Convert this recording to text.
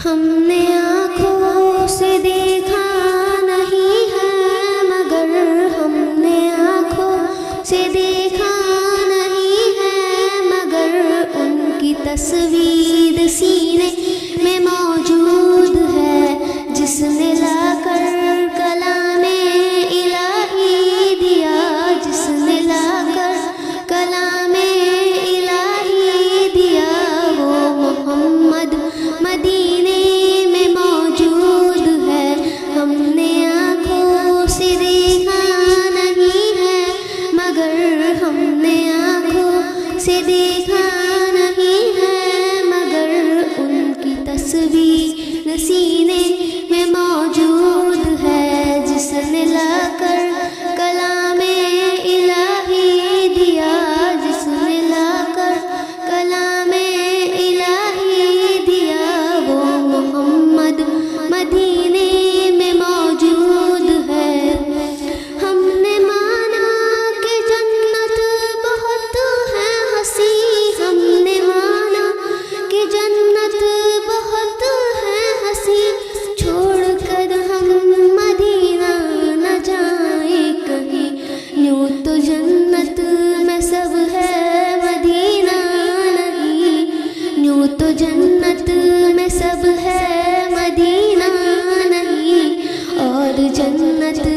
ہم نے آنکھوں سے دیکھا نہیں ہے مگر ہم نے آنکھوں سے دیکھا نہیں ہے مگر ان کی تصویر سینے میں موجود ہے جس نے لا کر کلام الہی دیا، جس نے لا کر کلام الہی دیا، وہ محمد مدینے میں موجود ہے۔ ہم نے آنکھوں سے دیکھا نہیں ہے مگر ہم نے آنکھوں سے دیکھا نہیں ہے مگر ان کی تصویر سینے میں موجود ہے جس نے لا کر کلام الہی دیا، جس نے لا کر کلام الہی دیا، وہ محمد مدینے میں موجود ہے۔ ہم نے مانا کہ جنت بہت ہے ہنسی، ہم نے مانا کہ جنت بہت ہے ہنسی، چھوڑ کر ہم مدینہ نہ جائیں کہیں، یوں تو جنت میں سب ہے مدینہ نہیں، یوں تو جنت میں سب ہے مدینہ نہیں، اور جنت